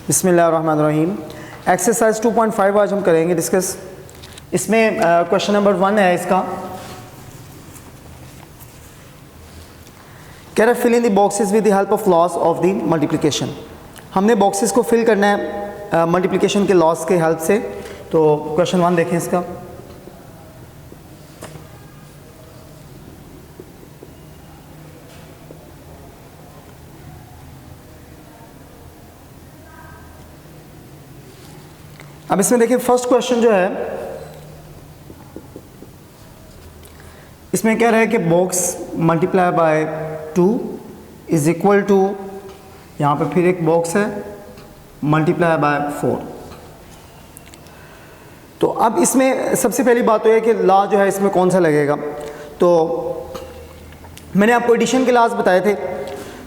बिस्मिल्लाहिर्रहमानिर्रहीम। एक्सरसाइज 2.5 आज हम करेंगे डिस्कस। इसमें क्वेश्चन नंबर 1 है इसका, कह रहा है fill in the boxes with the help of laws of the multiplication. हमने बॉक्सेस को फिल करना है मल्टीप्लिकेशन के लॉस के हेल्प से। तो क्वेश्चन 1 देखें इसका। अब इसमें देखिए फर्स्ट क्वेश्चन जो है इसमें कह रहा है कि box multiply by 2 is equal to, यहाँ पे फिर एक बॉक्स है मल्टीप्लाई बाय 4। तो अब इसमें सबसे पहली बात तो है कि लॉ जो है इसमें कौन सा लगेगा। तो मैंने आपको एडिशन के लॉज बताए थे,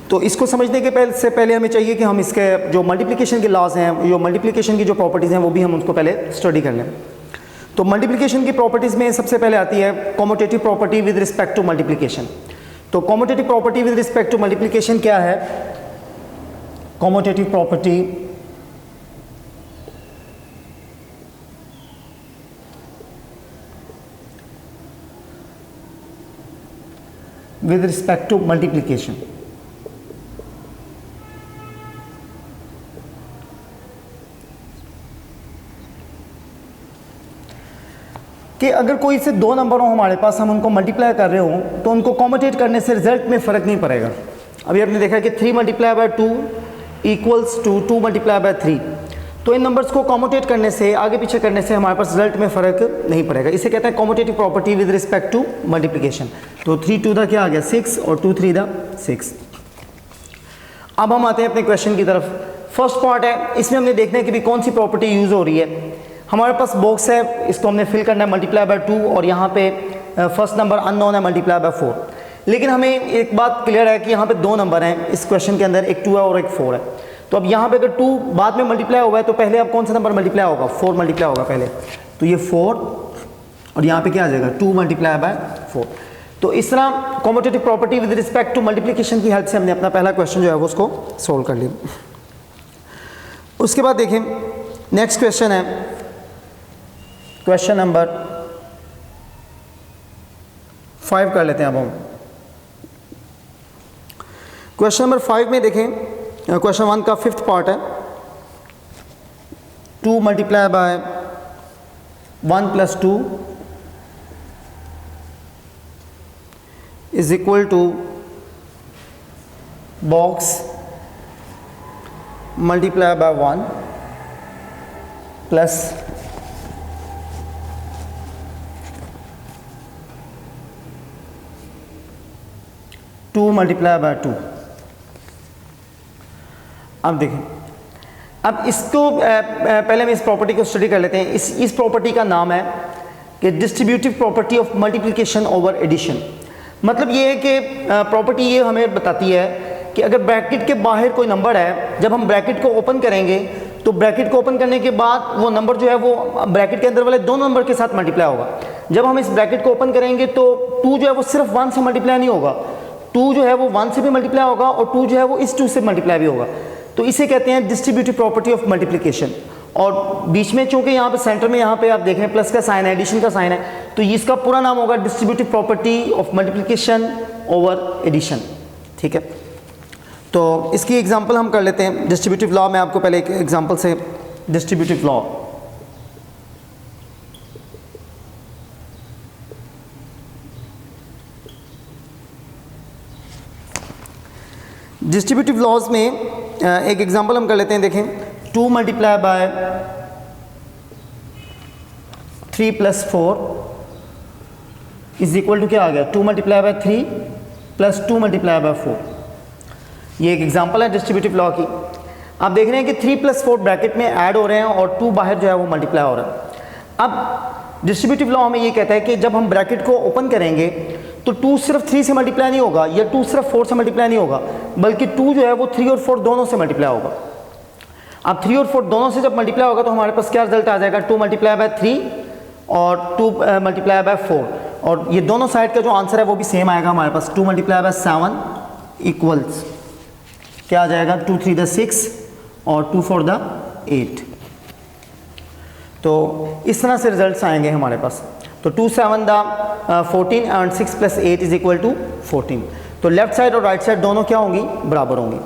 तो इसको समझने के से पहले हमें चाहिए कि हम इसके जो मल्टीप्लिकेशन के लॉज हैं, जो मल्टीप्लिकेशन की जो प्रॉपर्टीज़ हैं वो भी हम उनको पहले स्टडी कर लें। तो मल्टीप्लिकेशन की प्रॉपर्टीज़ में सबसे पहले आती है commutative property with respect to multiplication. तो commutative property with respect to multiplication क्या है? Commutative property with respect to multiplication. कि अगर कोई से दो नंबर हो हमारे पास, हम उनको मल्टीप्लाई कर रहे हो तो उनको कॉम्यूटेट करने से रिजल्ट में फ़र्क नहीं पड़ेगा। अभी आपने देखा कि 3 multiply by 2 equals to 2 multiply by 3। तो इन नंबर्स को कॉम्यूटेट करने से, आगे पीछे करने से हमारे पास रिजल्ट में फ़र्क नहीं पड़ेगा। इसे कहते हैं commutative property with respect to multiplication. तो 3 2 क्या आ गया 6 और 2 3 6। अब हम आते हैं अपने क्वेश्चन की तरफ। फर्स्ट पार्ट है, इसमें हमने देखना है कि भी कौन सी प्रॉपर्टी यूज़ हो रही है। हमारे पास बॉक्स है, इसको हमने फिल करना है मल्टीप्लाई बाय 2 और यहाँ पे फर्स्ट नंबर अननोन है मल्टीप्लाई बाय 4। लेकिन हमें एक बात क्लियर है कि यहाँ पे दो नंबर हैं इस क्वेश्चन के अंदर, एक 2 है और एक 4 है। तो अब यहाँ पे अगर 2 बाद में मल्टीप्लाई हुआ है तो पहले अब कौन सा नंबर मल्टीप्लाई होगा? 4 मल्टीप्लाई होगा पहले। तो ये 4 और यहाँ पे क्या आ जाएगा 2 मल्टीप्लाई बाय 4। तो इस तरह commutative property with respect to multiplication की हेल्प से हमने अपना पहला क्वेश्चन जो है वो उसको सोल्व कर लिया। उसके बाद देखें नेक्स्ट क्वेश्चन है, क्वेश्चन नंबर 5 कर लेते हैं। अब हम क्वेश्चन नंबर 5 में देखें, क्वेश्चन 1 का 5th पार्ट है, 2 multiply by 1 plus 2 is equal to box multiply by 1 plus 2 multiply by 2। अब देखें, अब इसको पहले हम इस प्रॉपर्टी को स्टडी कर लेते हैं। इस प्रॉपर्टी का नाम है कि distributive property of multiplication over addition. मतलब ये है कि प्रॉपर्टी ये हमें बताती है कि अगर ब्रैकेट के बाहर कोई नंबर है, जब हम ब्रैकेट को ओपन करेंगे तो ब्रैकेट को ओपन करने के बाद वो नंबर जो है वो ब्रैकेट के अंदर वाले दो नंबर के साथ मल्टीप्लाई होगा। जब हम इस ब्रैकेट को ओपन करेंगे तो 2 जो है वो सिर्फ 1 से मल्टीप्लाई नहीं होगा, 2 जो है वो 1 से भी मल्टीप्लाई होगा और 2 जो है वो इस 2 से मल्टीप्लाई भी होगा। तो इसे कहते हैं डिस्ट्रीब्यूटिव प्रॉपर्टी ऑफ मल्टीप्लिकेशन। और बीच में चूंकि यहाँ पे सेंटर में यहाँ पे आप देख रहे हैं प्लस का साइन है, एडिशन का साइन है, तो इसका पूरा नाम होगा distributive property of multiplication over addition. ठीक है, तो इसकी एग्जांपल हम कर लेते हैं। डिस्ट्रीब्यूटिव लॉ में आपको पहले एक एग्जांपल से डिस्ट्रीब्यूटिव लॉ, डिस्ट्रीब्यूटिव लॉज में एक एग्जांपल हम कर लेते हैं। देखें 2 multiply by 3 plus 4 is equal to क्या आ गया 2 multiply by 3 plus 2 multiply by 4। ये एक एग्जांपल है डिस्ट्रीब्यूटिव लॉ की। आप देख रहे हैं कि 3 प्लस 4 ब्रैकेट में ऐड हो रहे हैं और 2 बाहर जो है वो मल्टीप्लाई हो रहा है। अब डिस्ट्रीब्यूटिव लॉ हमें ये कहता है कि जब हम ब्रैकेट को ओपन करेंगे तो 2 सिर्फ 3 से मल्टीप्लाई नहीं होगा या 2 सिर्फ 4 से मल्टीप्लाई नहीं होगा, बल्कि 2 जो है वो 3 और 4 दोनों से मल्टीप्लाई होगा। अब 3 और 4 दोनों से जब मल्टीप्लाई होगा तो हमारे पास क्या रिजल्ट आ जाएगा 2 मल्टीप्लाई बाय 3 और 2 मल्टीप्लाई बाय 4। और ये दोनों साइड का जो आंसर है वो भी सेम आएगा हमारे पास, 2 मल्टीप्लाई बाय 7 इक्वल्स क्या आ जाएगा 2 3 6 और 2 4 द 8। तो इस तरह से रिजल्ट्स आएंगे हमारे पास। तो 2 7 द 14 एंड 6 + 8 = 14। तो लेफ्ट साइड और राइट साइड दोनों क्या होंगी, बराबर होंगी।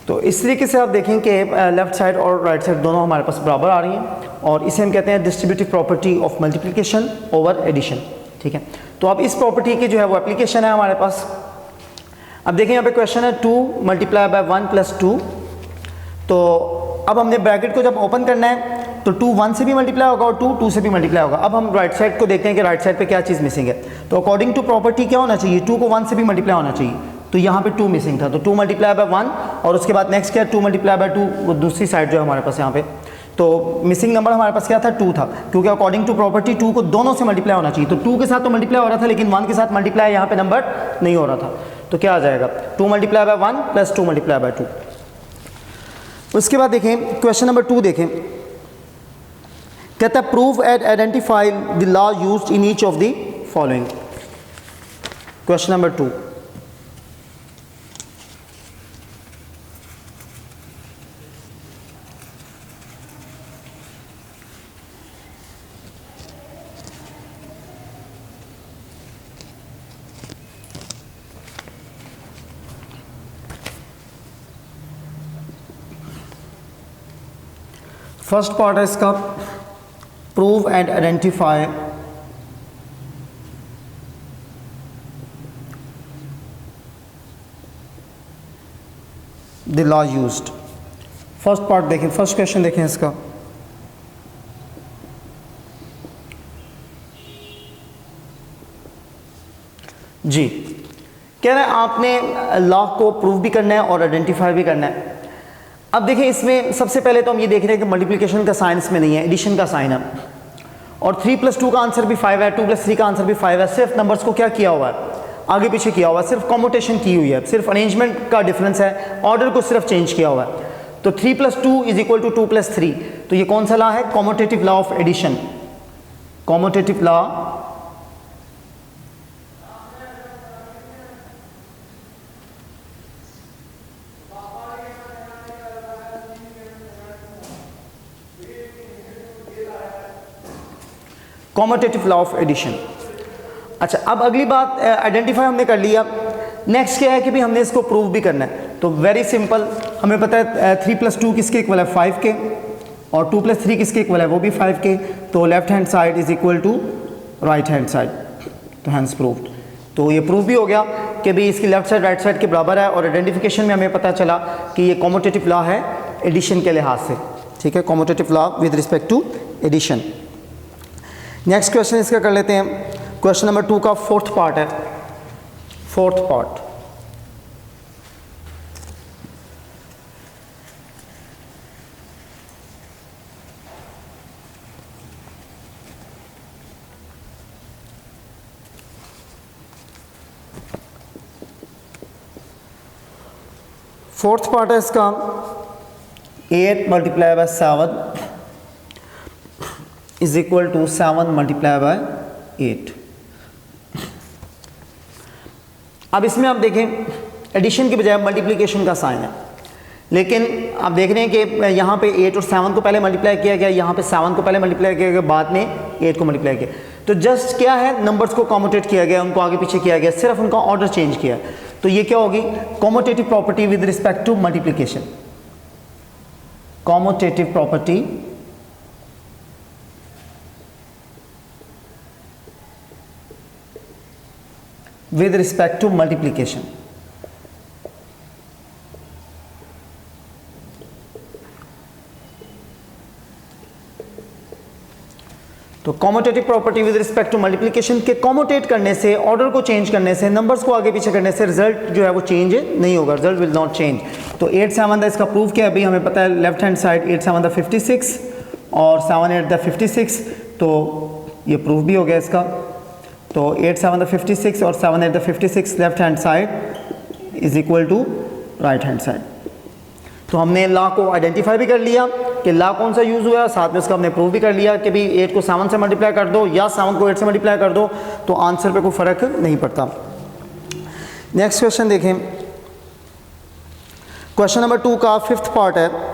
तो इस तरीके से आप देखें कि लेफ्ट साइड और राइट साइड दोनों हमारे पास बराबर आ रही हैं, और इसे हम कहते हैं distributive property of multiplication over addition. ठीक है, तो अब इस प्रॉपर्टी की जो है वो एप्लीकेशन है हमारे पास। अब देखें यहाँ पे क्वेश्चन है 2 × 1 + 2। तो अब हमने ब्रैकेट को जब ओपन करना है तो 2 1 से भी मल्टीप्लाई होगा और 2 2 से भी मल्टीप्लाई होगा। अब हम राइट साइड को देखते हैं कि राइट साइड पे क्या चीज़ मिसिंग है। तो अकॉर्डिंग टू प्रॉपर्टी क्या होना चाहिए, 2 को 1 से भी मल्टीप्लाई होना चाहिए। तो यहाँ पे 2 मिसिंग था, तो 2 × 1 और उसके बाद नेक्स्ट क्या 2 × 2, वो दूसरी साइड जो है हमारे पास यहाँ पे। तो मिसिंग नंबर हमारे पास क्या था, 2 था, क्योंकि अकॉर्डिंग टू प्रॉपर्टी 2 को दोनों से मल्टीप्लाई होना चाहिए। तो 2 के साथ तो मल्टीप्लाई हो रहा था, लेकिन 1 के साथ मल्टीप्लाई यहाँ पे नंबर नहीं हो रहा था। तो क्या आ जाएगा, 2 × 1 + 2 × 2। उसके बाद देखें क्वेश्चन नंबर 2 देखें, कहता है prove and identify the law used in each of the following. Question number 2, first part है इसका prove and identify the law used. First part देखें, फर्स्ट क्वेश्चन देखें इसका। जी, कह रहे हैं आपने लॉ को प्रूव भी करना है और आइडेंटिफाई भी करना है। अब देखें इसमें सबसे पहले तो हम ये देख रहे हैं कि मल्टीप्लिकेशन का साइन इसमें नहीं है, एडिशन का साइन है, और 3 + 2 का आंसर भी 5 है, 2 + 3 का आंसर भी 5 है। सिर्फ नंबर्स को क्या किया हुआ है, आगे पीछे किया हुआ है, सिर्फ कॉम्यूटेशन की हुई है, सिर्फ अरेंजमेंट का डिफरेंस है, ऑर्डर को सिर्फ चेंज किया हुआ है। तो 3 + 2 = 2 + 3। तो ये कौन सा लॉ है, commutative law of addition. Commutative law commutative law of addition. अच्छा, अब अगली बात आइडेंटिफाई हमने कर लिया, नेक्स्ट क्या है कि भी हमने इसको प्रूव भी करना है। तो वेरी सिंपल, हमें पता है 3 + 2 किसके इक्वल है, 5 के, और 2 + 3 किसके इक्वल है, वो भी 5 के। तो left hand side is equal to right hand side, तो हैंस प्रूव्ड। तो ये प्रूव भी हो गया कि भी इसकी लेफ्ट साइड राइट साइड के बराबर है, और आइडेंटिफिकेशन में हमें पता चला कि ये कॉम्यूटेटिव लॉ है एडिशन के लिहाज से। ठीक है, commutative law with respect to addition. Next question इसका कर लेते हैं, क्वेश्चन नंबर 2 का फोर्थ पार्ट है। फोर्थ पार्ट, फोर्थ पार्ट है इसका 8 × 7 इज इक्वल टू 7 × 8। अब इसमें आप देखें एडिशन के बजाय मल्टीप्लिकेशन का साइन है, लेकिन आप देख रहे हैं कि यहाँ पे 8 और 7 को पहले मल्टीप्लाई किया गया, यहाँ पे 7 को पहले मल्टीप्लाई किया गया, बाद में 8 को मल्टीप्लाई किया। तो जस्ट क्या है, नंबर्स को कॉम्यूटेट किया गया, उनको आगे पीछे किया गया, सिर्फ उनका ऑर्डर चेंज किया। तो ये क्या होगी, commutative property with respect to multiplication. Commutative property with respect to multiplication। तो commutative property with respect to multiplication के कॉम्यूटेट करने से, ऑर्डर को चेंज करने से, नंबर्स को आगे पीछे करने से रिजल्ट जो है वो चेंज नहीं होगा, रिजल्ट विल नॉट चेंज। तो 8 7 दा इसका प्रूफ क्या है अभी हमें पता है, लेफ्ट हैंड साइड 8 7 दा 56 और 7 8 दा 56, तो ये प्रूफ भी हो गया इसका। तो 8 7 दा 56 और 7 8 दा 56 left hand side is equal to right hand side. तो हमने लॉ को आइडेंटिफाई भी कर लिया कि लॉ कौन सा यूज़ हुआ, साथ में उसका हमने प्रूव भी कर लिया कि भी 8 को 7 से मल्टीप्लाई कर दो या 7 को 8 से मल्टीप्लाई कर दो तो आंसर पे कोई फ़र्क नहीं पड़ता। नेक्स्ट क्वेश्चन देखें, क्वेश्चन नंबर 2 का 5th पार्ट है।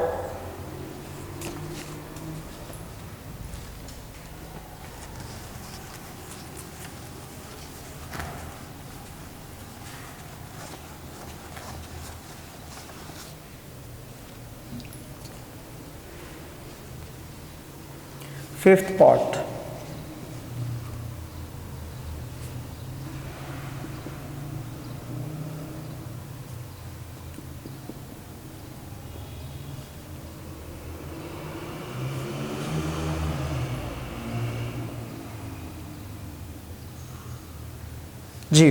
फिफ्थ पार्ट, जी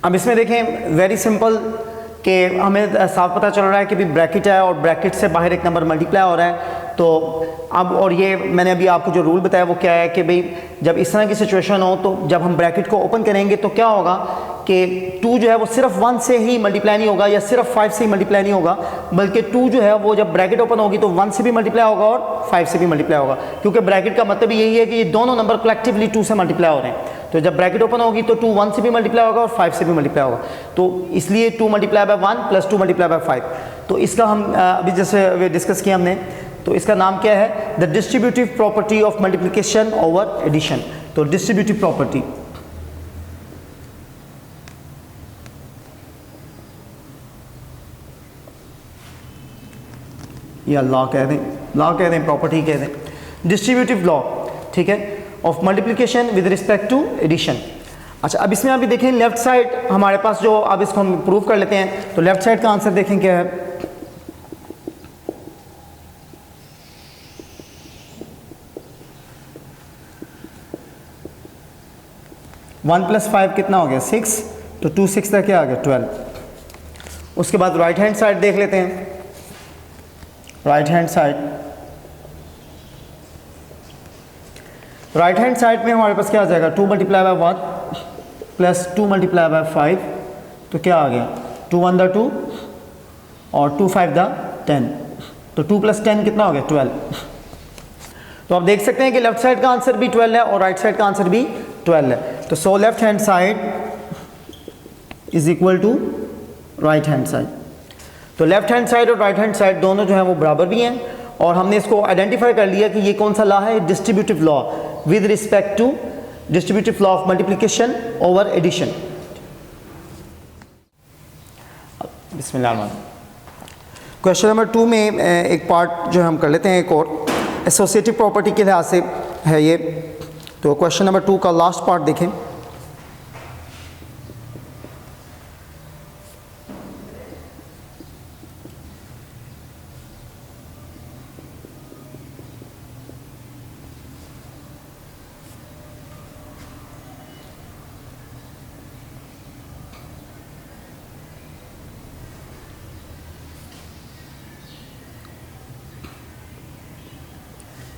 अब इसमें देखें वेरी सिंपल कि हमें साफ पता चल रहा है कि भी ब्रैकेट है और ब्रैकेट से बाहर एक नंबर मल्टीप्लाई हो रहा है। तो अब और ये मैंने अभी आपको जो रूल बताया वो क्या है कि भाई जब इस तरह की सिचुएशन हो तो जब हम ब्रैकेट को ओपन करेंगे तो क्या होगा कि 2 जो है वो सिर्फ 1 से ही मल्टीप्लाई नहीं होगा या सिर्फ 5 से ही मल्टीप्लाई नहीं होगा, बल्कि 2 जो है वो जब ब्रैकेट ओपन होगी तो 1 से भी मल्टीप्लाई होगा और 5 से भी मल्टीप्लाई होगा, क्योंकि ब्रैकेट का मतलब यही है कि ये दोनों नंबर कलेक्टिवली 2 से मल्टीप्लाई हो रहे हैं। तो जब ब्रैकेट ओपन होगी तो 2 1 से भी मल्टीप्लाई होगा और 5 से भी मल्टीप्लाई होगा, तो इसलिए 2 multiply by 1 plus 2 multiply by 5। तो इसका हम अभी जैसे डिस्कस किया हमने, तो इसका नाम क्या है, the distributive property of multiplication over addition. तो डिस्ट्रीब्यूटिव प्रॉपर्टी या लॉ कह दें प्रॉपर्टी कह दें, डिस्ट्रीब्यूटिव लॉ, ठीक है, of multiplication with respect to addition. अच्छा अब इसमें अभी देखें लेफ्ट साइड हमारे पास जो, अब इसको हम प्रूव कर लेते हैं। तो लेफ्ट साइड का आंसर देखें क्या है, वन प्लस 5 कितना हो गया 6, तो 2 6 तक क्या आ गया 12। उसके बाद राइट हैंड साइड देख लेते हैं, राइट हैंड साइड में हमारे पास क्या आ जाएगा, 2 multiply by 1 plus 2 multiply by 5, तो क्या आ गया 2 1 दा 2 और 2 5 दा 10, तो 2 प्लस 10 कितना हो गया 12। तो आप देख सकते हैं कि लेफ्ट साइड का आंसर भी 12 है और राइट साइड का आंसर भी 12 है। तो so left hand side is equal to right hand side. तो लेफ्ट हैंड साइड और राइट हैंड साइड दोनों जो है वो बराबर भी हैं और हमने इसको आइडेंटिफाई कर लिया कि ये कौन सा लॉ है, distributive law with respect to distributive law of multiplication over addition. बिस्मिल्लाह। क्वेश्चन नंबर 2 में एक पार्ट जो हम कर लेते हैं, एक और एसोसिएटिव प्रॉपर्टी के लिहाज से है ये। तो क्वेश्चन नंबर 2 का लास्ट पार्ट देखें,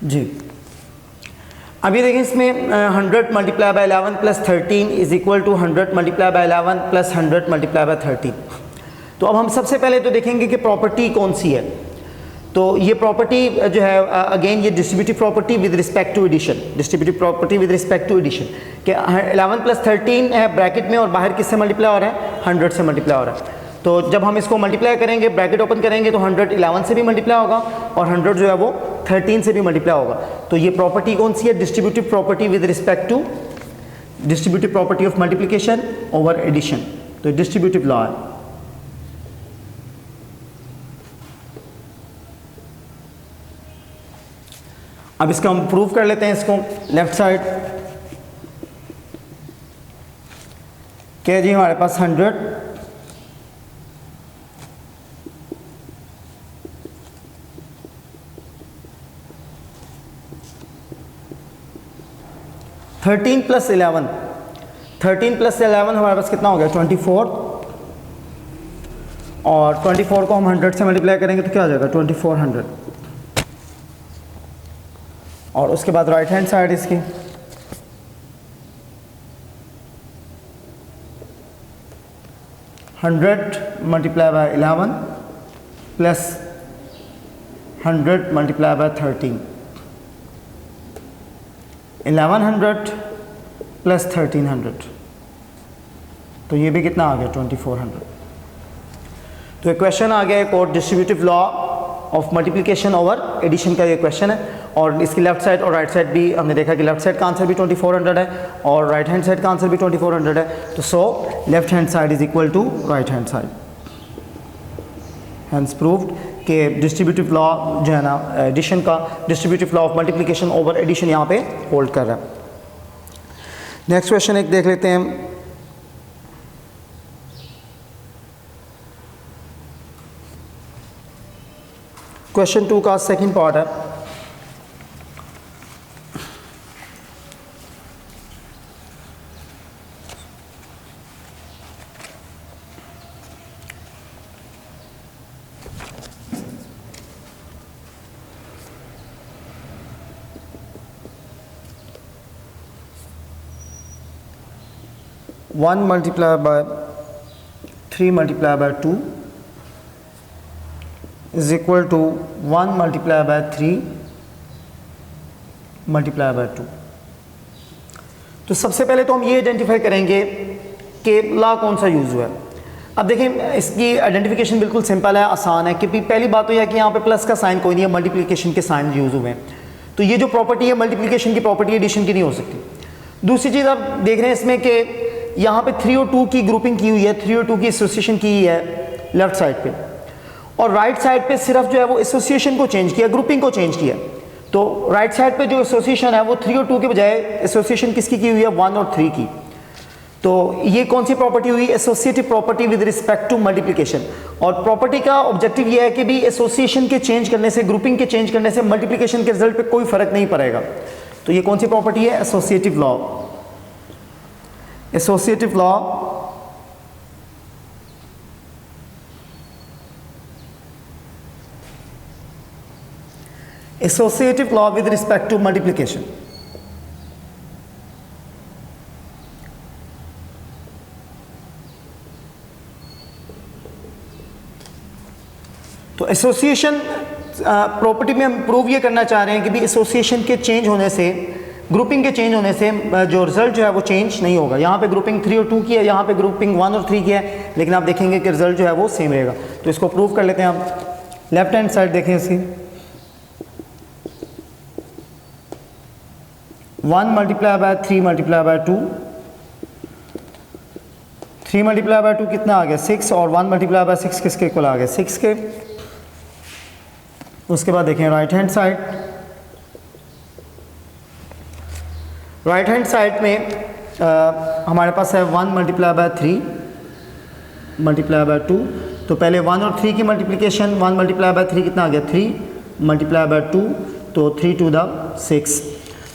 जी अभी देखिए इसमें 100 multiply by 11 plus 13 is equal to 100 multiply by 11 plus 100 multiply by 13। तो अब हम सबसे पहले तो देखेंगे कि प्रॉपर्टी कौन सी है। तो ये प्रॉपर्टी जो है अगेन ये distributive property with respect to addition, distributive property with respect to addition कि 11 प्लस 13 है ब्रैकेट में और बाहर किससे मल्टीप्लाई हो रहा है, 100 से मल्टीप्लाई हो रहा है। तो जब हम इसको मल्टीप्लाई करेंगे, ब्रैकेट ओपन करेंगे तो 100 11 से भी मल्टीप्लाई होगा और 100 जो है वो 13 से भी मल्टीप्लाई होगा। तो ये प्रॉपर्टी कौन सी है, distributive property with respect to distributive property of multiplication over addition. तो डिस्ट्रीब्यूटिव लॉ है। अब इसका हम प्रूव कर लेते हैं इसको। लेफ्ट साइड क्या जी, हमारे पास 100 - 13 प्लस 11, 13 प्लस 11 हमारे पास कितना हो गया 24, और 24 को हम 100 से मल्टीप्लाई करेंगे तो क्या आ जाएगा 2400, और उसके बाद राइट हैंड साइड इसकी 100 multiply by 11 plus 100 multiply by 13, 1100 plus 1300, तो ये भी कितना आ गया 2400। तो एक क्वेश्चन आ गया एक और, distributive law of multiplication over addition का ये क्वेश्चन है, और इसकी लेफ्ट साइड और राइट साइड भी हमने देखा कि लेफ्ट साइड का आंसर भी 2400 है और राइट हैंड साइड का आंसर भी 2400 है, तो so left hand side is equal to right hand side. Hence proved कि डिस्ट्रीब्यूटिव लॉ जो है ना एडिशन का, distributive law of multiplication over addition यहाँ पे होल्ड कर रहा है। नेक्स्ट क्वेश्चन एक देख लेते हैं। क्वेश्चन 2 का सेकंड पार्ट है। One multiply by 3 multiply by 2 is equal to 1 multiply by 3 multiply by 2। तो सबसे पहले तो हम ये आइडेंटिफाई करेंगे कि लॉ कौन सा यूज़ हुआ है। अब देखें इसकी आइडेंटिफिकेशन बिल्कुल सिंपल है, आसान है, क्योंकि पहली बात तो यह है कि यहाँ पे प्लस का साइन कोई नहीं है, मल्टीप्लिकेशन के साइन यूज़ हुए हैं, तो ये जो प्रॉपर्टी है मल्टीप्लिकेशन की प्रॉपर्टी एडिशन की नहीं हो सकती। दूसरी चीज़ आप देख रहे हैं इसमें कि यहाँ पे 3 और 2 की ग्रुपिंग की हुई है, 3 और 2 की एसोसिएशन की हुई है लेफ्ट साइड पे, और राइट साइड पे सिर्फ जो है वो एसोसिएशन को चेंज किया, ग्रुपिंग को चेंज किया। तो राइट साइड पे जो एसोसिएशन है वो 3 और 2 के बजाय एसोसिएशन किसकी की हुई है 1 और 3 की। तो ये कौन सी प्रॉपर्टी हुई, associative property with respect to multiplication. और प्रॉपर्टी का ऑब्जेक्टिव ये है कि भी एसोसिएशन के चेंज करने से, ग्रुपिंग के चेंज करने से मल्टीप्लिकेशन के रिजल्ट पे कोई फर्क नहीं पड़ेगा। तो ये कौन सी प्रॉपर्टी है, associative law. Associative law associative law with respect to multiplication। तो एसोसिएशन प्रॉपर्टी में हम प्रूव ये करना चाह रहे हैं कि भी एसोसिएशन के चेंज होने से, ग्रुपिंग के चेंज होने से जो रिजल्ट जो है वो चेंज नहीं होगा। यहाँ पे ग्रुपिंग 3 और 2 की है, यहाँ पे ग्रुपिंग 1 और 3 की है, लेकिन आप देखेंगे कि रिजल्ट जो है वो सेम रहेगा। तो इसको प्रूव कर लेते हैं हम। लेफ्ट हैंड साइड देखें इसकी, 1 multiply by 3 multiply by 2, 3 multiply by 2 कितना आ गया 6, और 1 मल्टीप्लाई बाय 6 किसके इक्वल आ गया 6 के। उसके बाद देखें right hand side, right hand side में हमारे पास है 1 मल्टीप्लाई बाय 3 मल्टीप्लाई बाय 2। तो पहले 1 और 3 की मल्टीप्लिकेशन, 1 मल्टीप्लाई बाय 3 कितना आ गया 3 मल्टीप्लाई बाय 2, तो 3 टू द 6।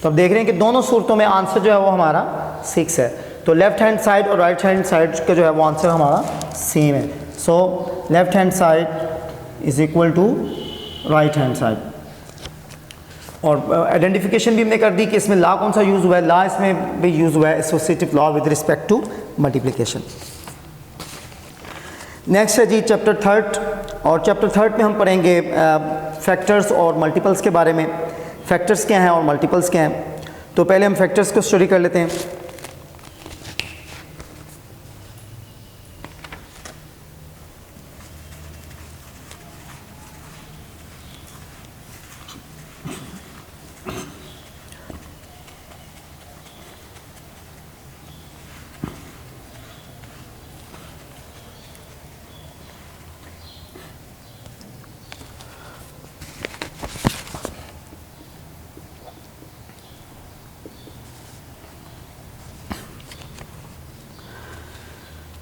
तो अब देख रहे हैं कि दोनों सूरतों में आंसर जो है वो हमारा 6 है। तो लेफ्ट हैंड साइड और राइट हैंड साइड का जो है वो आंसर हमारा सेम है। So left hand side is equal to right hand side. और आइडेंटिफिकेशन भी हमने कर दी कि इसमें लॉ कौन सा यूज़ हुआ है, लॉ इसमें भी यूज़ हुआ है associative law with respect to multiplication. Next है जी चैप्टर 3, और चैप्टर 3 में हम पढ़ेंगे फैक्टर्स और मल्टीपल्स के बारे में। फैक्टर्स क्या हैं और मल्टीपल्स क्या हैं। तो पहले हम फैक्टर्स को स्टडी कर लेते हैं।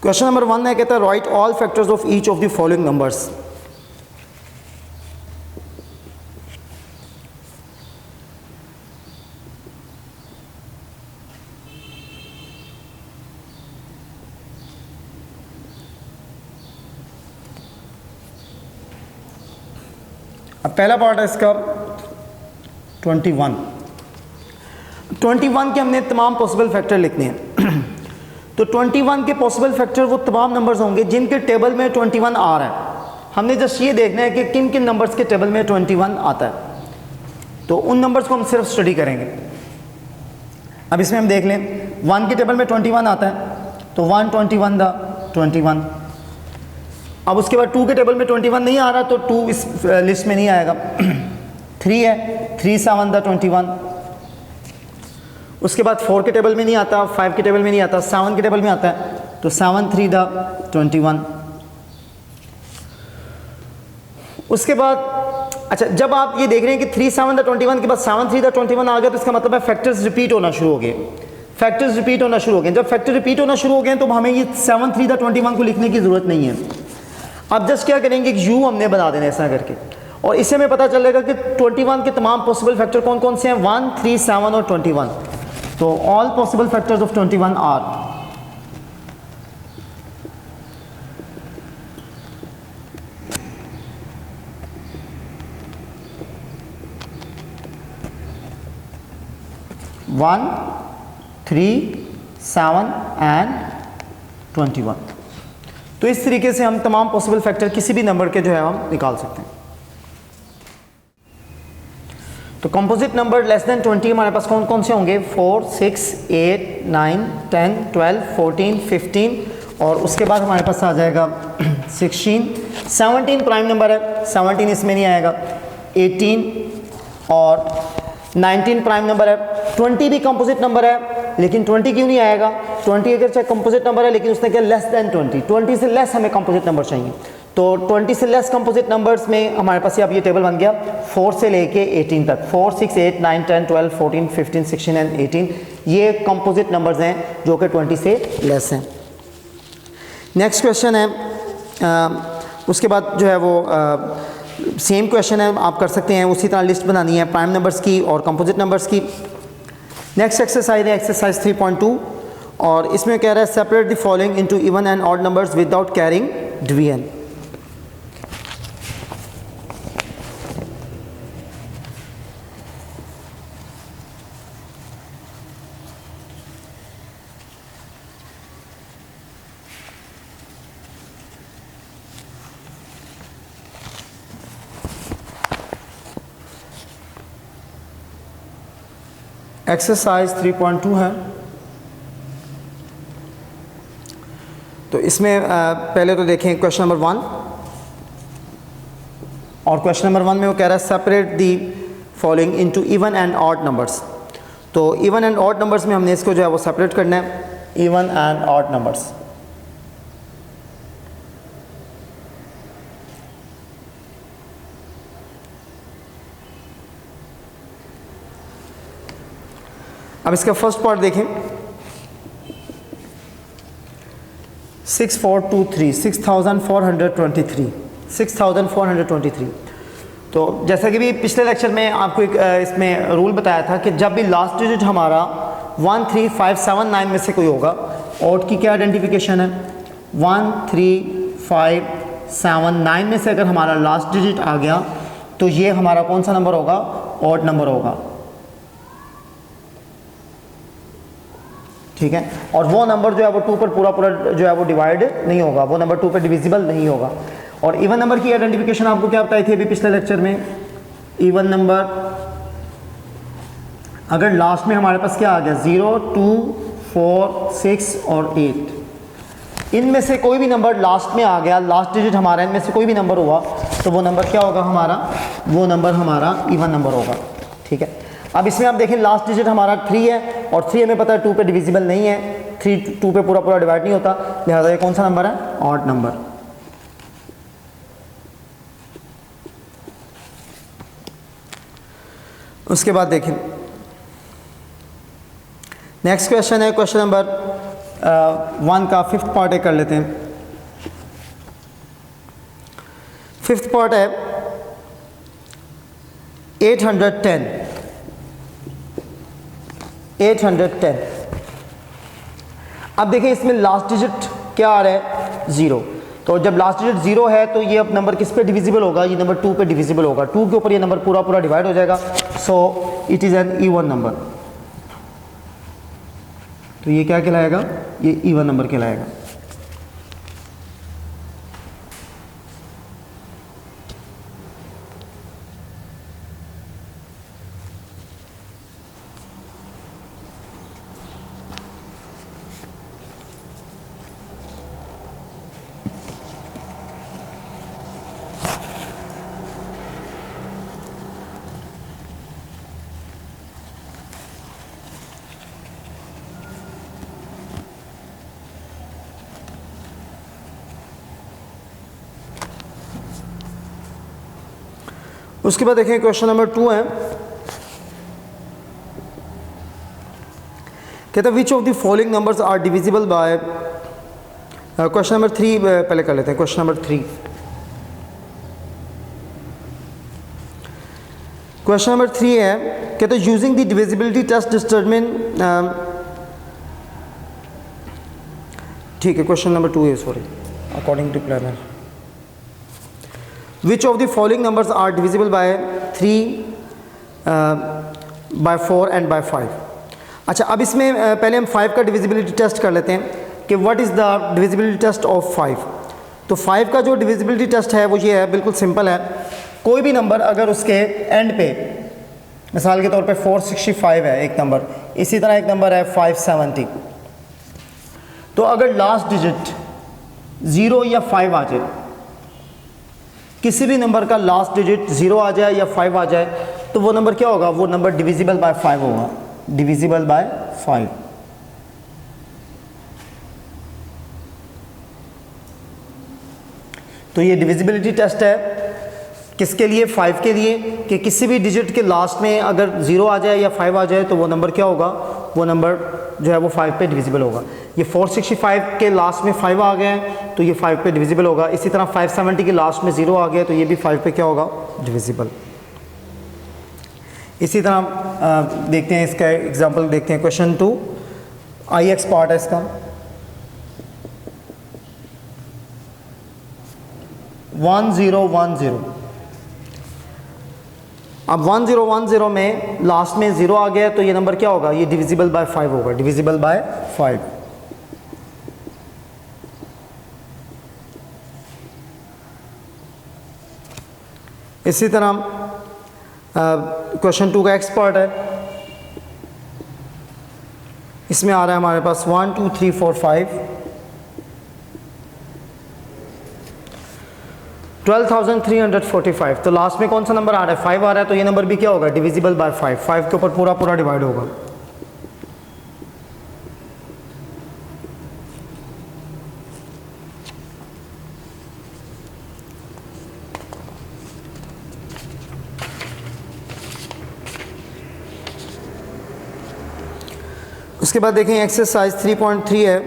क्वेश्चन नंबर 1 है, कहता है right all factors of each of the following numbers. अब पहला पार्ट है इसका 21 के हमने तमाम पॉसिबल फैक्टर लिखने हैं। तो 21 के पॉसिबल फैक्टर वो तमाम नंबर्स होंगे जिनके टेबल में 21 आ रहा है। हमने जस्ट ये देखना है कि किन किन नंबर्स के टेबल में 21 आता है, तो उन नंबर्स को हम सिर्फ स्टडी करेंगे। अब इसमें हम देख लें 1 के टेबल में 21 आता है, तो 1 21 दा 21। अब उसके बाद 2 के टेबल में 21 नहीं आ रहा, तो 2 इस लिस्ट में नहीं आएगा। 3 है, 3 7 दा 21। उसके बाद 4 के टेबल में नहीं आता, 5 के टेबल में नहीं आता, 7 के टेबल में आता है, तो 7 3 दा 21। उसके बाद अच्छा, जब आप ये देख रहे हैं कि 3 7 दा 21 के बाद 7 3 दा 21 आ गया, तो इसका मतलब है फैक्टर्स रिपीट होना शुरू हो गए। फैक्टर्स रिपीट होना शुरू हो गए। जब फैक्टर रिपीट होना शुरू हो गए तो हमें ये 7 3 दा 21 को लिखने की ज़रूरत नहीं है। अब जस्ट क्या करेंगे, एक यू हमने बना देना ऐसा करके, और इससे हमें पता चलेगा कि 21 के तमाम पॉसिबल फैक्टर कौन कौन से हैं, 1 3 7 और 21। तो all possible factors of 21 are 1 3 7 and 21। तो इस तरीके से हम तमाम पॉसिबल फैक्टर किसी भी नंबर के जो है हम निकाल सकते हैं। तो कंपोजिट नंबर लेस देन 20 हमारे पास कौन कौन से होंगे, 4 6 8 9 10 12 14 15, और उसके बाद हमारे पास आ जाएगा 16। 17 प्राइम नंबर है, 17 इसमें नहीं आएगा। 18 और 19 प्राइम नंबर है। 20 भी कंपोजिट नंबर है, लेकिन 20 क्यों नहीं आएगा, 20 अगर चाहे कंपोजिट नंबर है, लेकिन उसने क्या लेस देन 20 से लेस हमें कंपोजिट नंबर चाहिए। तो 20 से लेस कंपोजिट नंबर्स में हमारे पास अब ये टेबल बन गया 4 से लेके 18 तक। 4 6 8 9 10 12 14 15 16 एंड 18 ये कंपोजिट नंबर्स हैं जो कि 20 से लेस हैं। नेक्स्ट क्वेश्चन है, उसके बाद जो है वो सेम क्वेश्चन है, आप कर सकते हैं उसी तरह लिस्ट बनानी है प्राइम नंबर्स की और कंपोजिट नंबर्स की। नेक्स्ट एक्सरसाइज है एक्सरसाइज 3.2, और इसमें कह रहा है separate the following into even and odd numbers without carrying division. Exercise 3.2 है। तो इसमें पहले तो देखें क्वेश्चन नंबर 1, और क्वेश्चन नंबर 1 में वो कह रहा है separate the following into even and odd numbers. तो इवन एंड ऑड नंबर्स में हमने इसको जो है वो सेपरेट करना है, इवन एंड ऑड नंबर्स। अब इसका फर्स्ट पार्ट देखें, 6423 6423। तो जैसा कि भी पिछले लेक्चर में आपको एक इसमें रूल बताया था कि जब भी लास्ट डिजिट हमारा 13579 में से कोई होगा, ऑड की क्या आइडेंटिफिकेशन है, 13579 में से अगर हमारा लास्ट डिजिट आ गया तो ये हमारा कौन सा नंबर होगा, ऑड नंबर होगा। ठीक है, और वो नंबर जो है वो 2 पर पूरा जो है वो डिवाइड नहीं होगा, वो नंबर 2 पर डिविजिबल नहीं होगा। और इवन नंबर की आइडेंटिफिकेशन आपको क्या बताई थी अभी पिछले लेक्चर में, इवन नंबर अगर लास्ट में हमारे पास क्या आ गया 0 2 4 6 और 8, इनमें से कोई भी नंबर लास्ट में आ गया, लास्ट डिजिट हमारा इनमें से कोई भी नंबर हुआ, तो वो नंबर क्या होगा हमारा, वो नंबर हमारा इवन नंबर होगा। ठीक है, अब इसमें आप देखें लास्ट डिजिट हमारा 3 है, और 3 हमें पता है 2 पे डिविजिबल नहीं है, 3 2 पे पूरा डिवाइड नहीं होता, लिहाजा ये कौन सा नंबर है, ऑड नंबर। उसके बाद देखें नेक्स्ट क्वेश्चन है, क्वेश्चन नंबर 1 का 5th पार्ट कर लेते हैं। 5th पार्ट है 810। अब देखिए इसमें लास्ट डिजिट क्या आ रहा है, 0। तो जब लास्ट डिजिट 0 है तो ये अब नंबर किस पे डिविजिबल होगा, ये नंबर 2 पे डिविजिबल होगा, 2 के ऊपर ये नंबर पूरा पूरा डिवाइड हो जाएगा, so it is an even number. तो ये क्या कहलाएगा, ये इवन नंबर कहलाएगा। उसके बाद देखें क्वेश्चन नंबर 2 है, कहते हैं which of the following numbers are divisible by, question number 3 पहले कर लेते हैं। क्वेश्चन नंबर 3, क्वेश्चन नंबर 3 है, कहते हैं using the divisibility test determine, ठीक है क्वेश्चन नंबर 2 है, sorry, according to planner, which of the following numbers are divisible by 3, by 4 and by 5। अच्छा, अब इसमें पहले हम 5 का डिविजिबिलिटी टेस्ट कर लेते हैं कि what is the divisibility test of 5। तो 5 का जो डिविजिबिलिटी टेस्ट है वो ये है, बिल्कुल सिंपल है। कोई भी नंबर अगर उसके एंड पे, मिसाल के तौर पे 465 है एक नंबर, इसी तरह एक नंबर है 570, तो अगर लास्ट डिजिट 0 या 5 आ जाए, किसी भी नंबर का लास्ट डिजिट 0 आ जाए या 5 आ जाए, तो वो नंबर क्या होगा, वो नंबर डिविजिबल बाय 5 होगा, डिविजिबल बाय 5। तो ये डिविजिबिलिटी टेस्ट है किसके लिए, 5 के लिए, कि किसी भी डिजिट के लास्ट में अगर 0 आ जाए या 5 आ जाए तो वो नंबर क्या होगा, वो नंबर जो है वो 5 पे डिविजिबल होगा। ये 465 के लास्ट में 5 आ गया है तो ये 5 पे डिविजिबल होगा। इसी तरह 570 के लास्ट में 0 आ गया तो ये भी 5 पे क्या होगा, डिविजिबल। इसी तरह देखते हैं इसका एग्जांपल, देखते हैं क्वेश्चन 2, IX पार्ट है इसका, 1010। अब 1010 में लास्ट में 0 आ गया तो ये नंबर क्या होगा, ये डिविजिबल बाय 5 होगा, डिविजिबल बाय 5। इसी तरह क्वेश्चन 2 का X पार्ट है, इसमें आ रहा है हमारे पास 1 2 3 4 5, 12,345। तो लास्ट में कौन सा नंबर आ रहा है, 5 आ रहा है, तो ये नंबर भी क्या होगा, डिविजिबल बाय 5, 5 के ऊपर पूरा पूरा डिवाइड होगा। उसके बाद देखें एक्सरसाइज 3.3 है,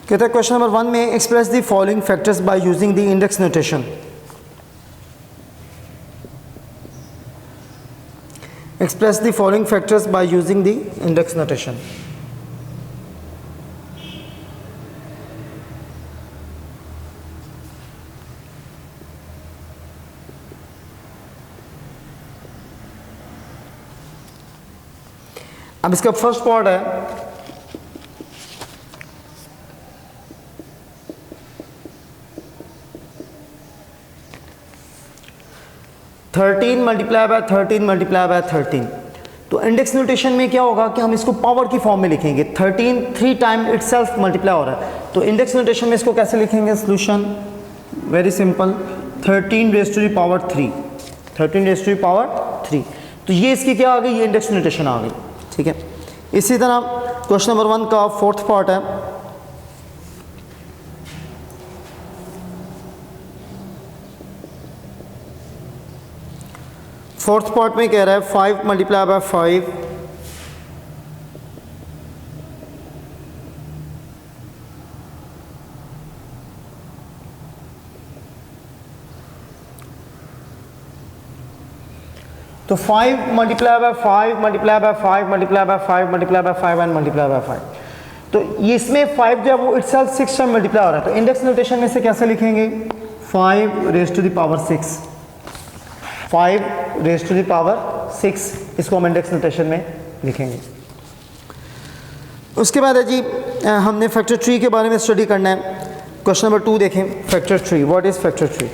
कहता है क्वेश्चन नंबर 1 में express the following factors by using the index notation. Express the following factors by using the index notation. अब इसका फर्स्ट पार्ट है, thirteen multiply by 13 multiply by 13। तो इंडेक्स नोटेशन में क्या होगा कि हम इसको पावर की फॉर्म में लिखेंगे, 13 3 टाइम इटसेल्फ मल्टीप्लाई हो रहा है, तो इंडेक्स नोटेशन में इसको कैसे लिखेंगे, solution very simple, 13 raise to the power 3, 13 raise to the power 3। तो ये इसकी क्या आ गई, ये इंडेक्स नोटेशन आ गई, ठीक है। इसी तरह क्वेश्चन नंबर 1 का फोर्थ पार्ट है, फोर्थ पार्ट में कह रहा है 5 मल्टीप्लाई बाय 5 तो 5 multiply by 5 multiply by 5 multiply by 5 multiply by 5 and multiply by 5, तो ये इसमें 5 जो है वो इटसेल्फ 6 टाइम मल्टीप्लाई हो रहा है, तो इंडेक्स नोटेशन में से कैसे लिखेंगे 5 raise to the power 6, 5 raise to the power 6, इसको हम इंडेक्स नोटेशन में लिखेंगे। उसके बाद है जी हमने फैक्टर ट्री के बारे में स्टडी करना है। क्वेश्चन नंबर 2 देखें, factor tree, what is factor tree.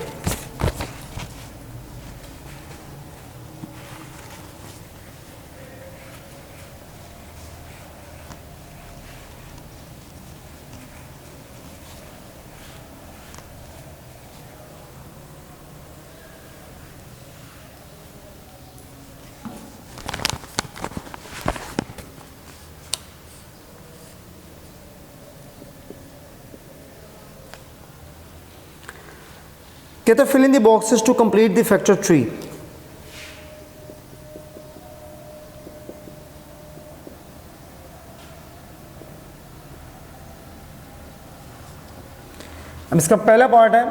कहते हैं fill in the boxes to complete the factor tree। अब इसका पहला पार्ट है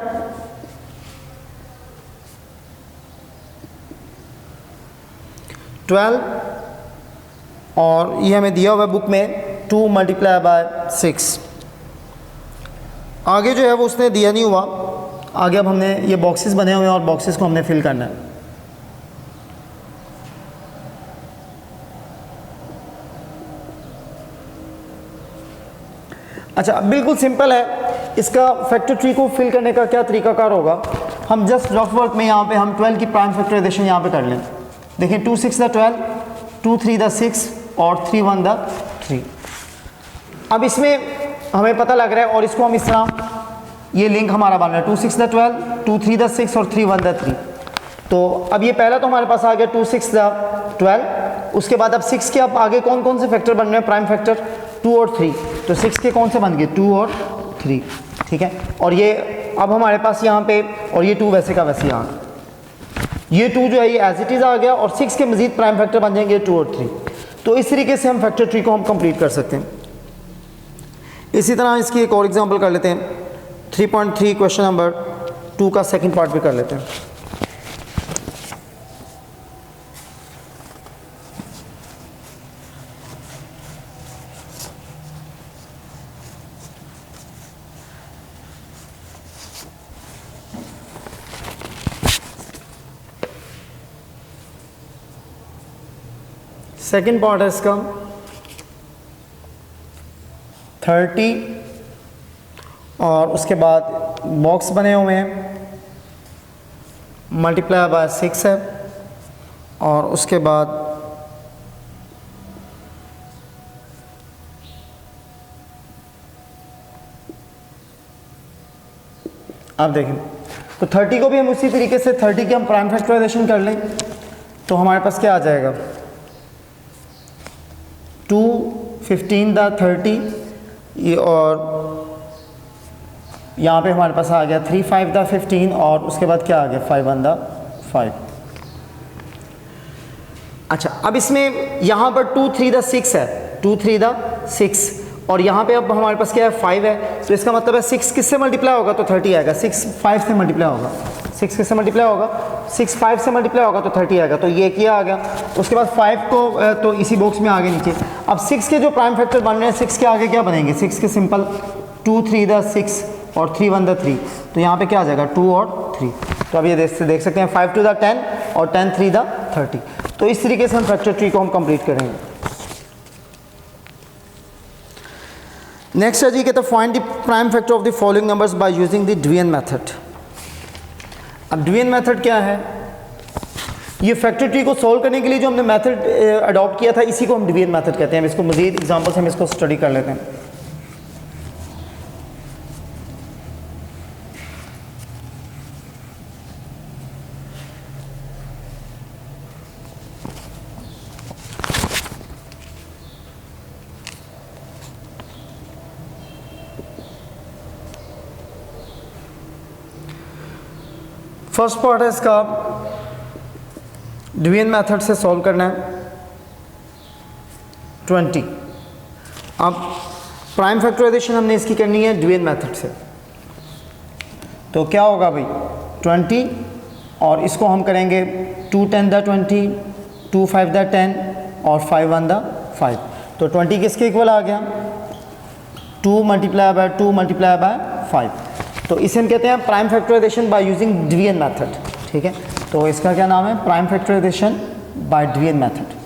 ट्वेल्व, और ये हमें दिया हुआ है बुक में 2 मल्टीप्लाई बाय 6। आगे जो है वो उसने दिया नहीं हुआ, आगे अब हमने ये बॉक्सेस बने हुए हैं और बॉक्सेस को हमने फिल करना है। अच्छा, बिल्कुल सिंपल है, इसका फैक्टर ट्री को फिल करने का क्या तरीकाकार होगा, हम जस्ट रफ वर्क में यहाँ पे हम 12 की प्राइम फैक्टराइजेशन यहाँ पे कर लें। देखिए 2 6 द 12, 2 3 द 6 और 3 1 द 3। अब इसमें हमें पता लग रहा है और इसको हम इस तरह, ये लिंक हमारा बन रहा है 2 6 द 12, 2 3 द 6 और 3 1 द 3। तो अब ये पहला तो हमारे पास आ गया 2 6 द 12। उसके बाद अब 6 के अब आगे कौन कौन से फैक्टर बन रहे हैं, प्राइम फैक्टर 2 और 3, तो 6 के कौन से बन गए 2 और 3, ठीक है। और ये अब हमारे पास यहाँ पे, और ये 2 वैसे का वैसे यहाँ, ये 2 जो है ये एज इट इज़ आ गया, और 6 के मजीद प्राइम फैक्टर बन जाएंगे 2 और 3। तो इस तरीके से हम फैक्टर ट्री को हम कंप्लीट कर सकते हैं। इसी तरह इसकी एक और एग्जांपल कर लेते हैं, 3.3 क्वेश्चन नंबर 2 का सेकंड पार्ट भी कर लेते हैं। सेकंड पार्ट है इसका 30, और उसके बाद बॉक्स बने हुए हैं, मल्टीप्लाई बाय 6 है, और उसके बाद आप देखें तो 30 को भी हम उसी तरीके से 30 की हम प्राइम फैक्टराइजेशन कर लें, तो हमारे पास क्या आ जाएगा 2 15 द 30, ये और यहाँ पे हमारे पास आ गया 3 5 द 15, और उसके बाद क्या आ गया 5 1 द 5। अच्छा, अब इसमें यहाँ पर 2 3 द 6 है, 2 3 द 6, और यहाँ पे अब हमारे पास क्या है 5 है, तो इसका मतलब है 6 किससे मल्टीप्लाई होगा तो 30 आएगा, 6 5 से मल्टीप्लाई होगा, 6 किससे मल्टीप्लाई होगा 6 5 से मल्टीप्लाई होगा तो 30 आएगा, तो ये किया आ गया। उसके बाद 5 को तो इसी बॉक्स में आगे नीचे। अब 6 के जो प्राइम फैक्टर बन रहे हैं 6 के आगे क्या बनेंगे, 6 के सिंपल 2 3 द 6 और 3 1 द 3, तो यहाँ पे क्या आ जाएगा 2 और 3। तो अब ये देख सकते हैं 5 2 द 10 और 10 3 द 30। तो इस तरीके से हम फैक्टर ट्री को हम कंप्लीट करेंगे। नेक्स्ट है जी, कहते हैं find the prime factor of the following numbers by using the division method. अब डिवीजन मेथड क्या है, ये फैक्टर ट्री को सॉल्व करने के लिए जो हमने मेथड अडॉप्ट किया था इसी को हम डिवीजन मेथड कहते हैं। इसको मजीद एग्जांपल से हम इसको स्टडी कर लेते हैं। फर्स्ट पार्ट है इसका डिवीजन मेथड से सॉल्व करना है 20। अब प्राइम फैक्टराइजेशन हमने इसकी करनी है डिवीजन मेथड से, तो क्या होगा भाई 20 और इसको हम करेंगे 2 10 द 20, 2 5 द 10 और 5 1 द 5। तो 20 किसके इक्वल आ गया 2 मल्टीप्लाई बाय 2 मल्टीप्लाई बाय 5। तो इसे हम कहते हैं prime factorisation by using division method. ठीक है, तो इसका क्या नाम है prime factorisation by division method.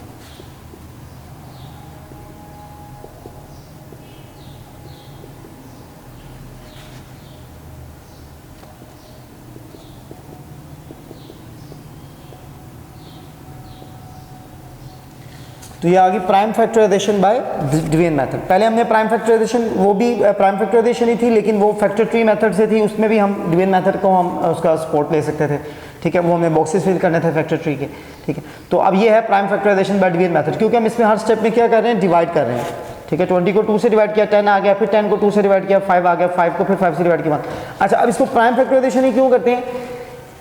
तो ये आ गई prime factorisation by division method. पहले हमने प्राइम फैक्टराइजेशन, वो भी प्राइम फैक्टराइजेशन ही थी लेकिन वो फैक्टर ट्री मेथड से थी, उसमें भी हम डिवीजन मेथड को हम उसका सपोर्ट ले सकते थे। ठीक है, वो हमें बॉक्सेस फिल करने थे फैक्टर ट्री के। ठीक है, तो अब ये है prime factorisation by division method, क्योंकि हम इसमें हर स्टेप में क्या कर रहे हैं डिवाइड कर रहे हैं। ठीक है, 20 को 2 से डिवाइड किया 10 आ गया, फिर 10 को 2 से डिवाइड किया 5 आ गया, 5 को फिर 5 से डिवाइड किया 1। अच्छा, अब इसको प्राइम फैक्टराइजेशन ही क्यों करते हैं?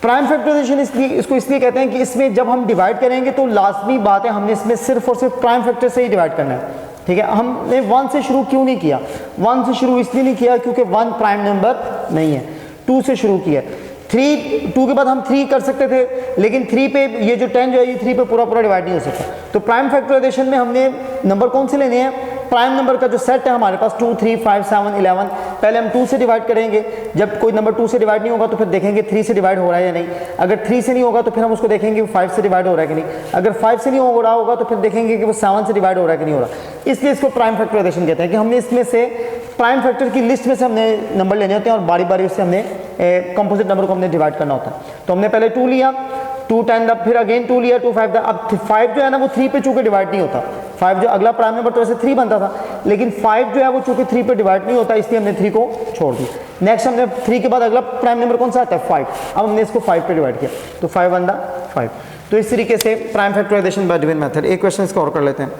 प्राइम फैक्टराइजेशन इसको इसलिए कहते हैं कि इसमें जब हम डिवाइड करेंगे तो लाजमी बात है हमने इसमें सिर्फ और सिर्फ प्राइम फैक्टर से ही डिवाइड करना है। ठीक है, हमने 1 से शुरू क्यों नहीं किया? 1 से शुरू इसलिए नहीं किया क्योंकि 1 प्राइम नंबर नहीं है। 2 से शुरू किया, 2 के बाद हम 3 कर सकते थे, लेकिन 3 पे ये जो 10 जो है ये 3 पे पूरा पूरा डिवाइड नहीं हो सकता। तो प्राइम फैक्टराइजेशन में हमने नंबर कौन से लेने हैं? प्राइम नंबर का जो सेट है हमारे पास 2 3 5 7 11। पहले हम 2 से डिवाइड करेंगे, जब कोई नंबर 2 से डिवाइड नहीं होगा तो फिर देखेंगे 3 से डिवाइड हो रहा है या नहीं। अगर 3 से नहीं होगा तो फिर हम उसको देखेंगे 5 से डिवाइड हो रहा है कि नहीं। अगर 5 से नहीं हो रहा होगा तो फिर देखेंगे कि वो 7 से डिवाइड हो रहा है कि नहीं हो रहा। इसलिए इसको प्राइम फैक्टराइजेशन कहते हैं कि हमने इसमें से प्राइम फैक्टर की लिस्ट में से हमने नंबर लेने होते हैं और बारी बारी उससे हमने कंपोजिट नंबर को हमने डिवाइड करना होता है। तो हमने पहले 2 लिया, 2 10 द, फिर अगेन 2 लिया, 2 5 द। अब 5 जो है ना वो 3 पे चूंकि डिवाइड नहीं होता। 5 जो अगला प्राइम नंबर तो वैसे 3 बनता था, लेकिन 5 जो है वो चूंकि 3 पे डिवाइड नहीं होता, इसलिए हमने 3 को छोड़ दी। नेक्स्ट हमने 3 के बाद अगला प्राइम नंबर कौन सा आता है 5। अब हमने इसको 5 पे डिवाइड किया, तो 5 1 द 5। तो इस तरीके से prime factorisation by division method. एक क्वेश्चन इसका और कर लेते हैं।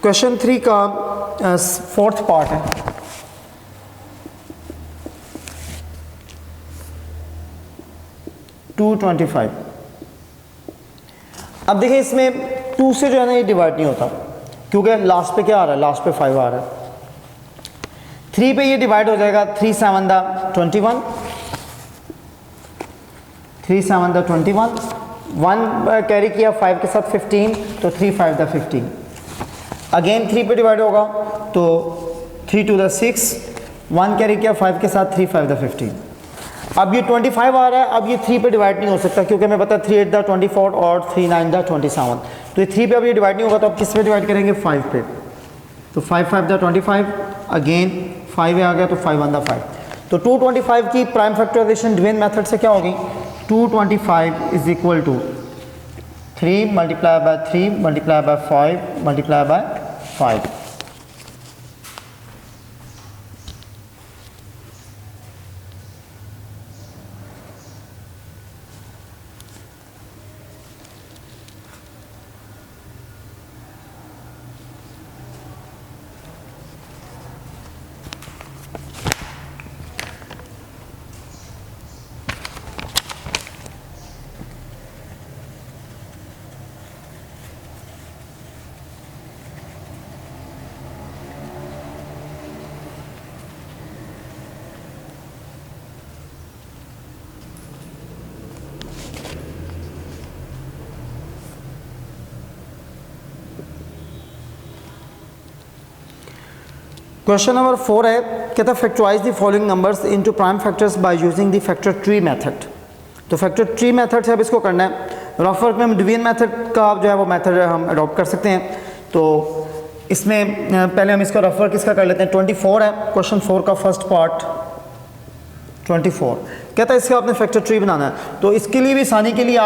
क्वेश्चन 3 का 4th पार्ट है। $225। अब देखिए इसमें 2 से जो है ना ये डिवाइड नहीं होता, क्योंकि लास्ट पे क्या आ रहा है? लास्ट पे 5 आ रहा है। 3 पे ये डिवाइड हो जाएगा, 3 7 द 21, 3 7 द 21, 1 कैरी किया 5 के साथ 15, तो 3 5 द 15। अगेन 3 पे डिवाइड होगा तो 3 2 द 6, 1 कैरी किया 5 के साथ 3 5 द 15। अब ये 25 आ रहा है, अब ये 3 पे डिवाइड नहीं हो सकता क्योंकि हमें पता है 3 8 द 24 और 3 9 द 27। तो ये 3 पे अब ये डिवाइड नहीं होगा, तो अब किस पे डिवाइड करेंगे? 5 पे। तो 5 5 द 25, अगेन 5 आ गया तो 5 1 द 5। तो 225 की प्राइम फैक्टराइजेशन डिवीजन मेथड से क्या होगी? 225 is equal to 3 multiply by 3 multiply by 5 multiply by 5। Question number 4 है, कहता factorize the following numbers into prime factors by using the factor tree method. तो फैक्टर ट्री मेथड से अब इसको करना है। रफ वर्क में हम डिवीजन मेथड का जो है वो मेथड हम अडॉप्ट कर सकते हैं। तो इसमें पहले हम इसका रफ वर्क इसका कर लेते हैं। 24 है क्वेश्चन 4 का फर्स्ट पार्ट। 24 कहता है इसका आपने फैक्टर ट्री बनाना है, तो इसके लिए भी आसानी के लिए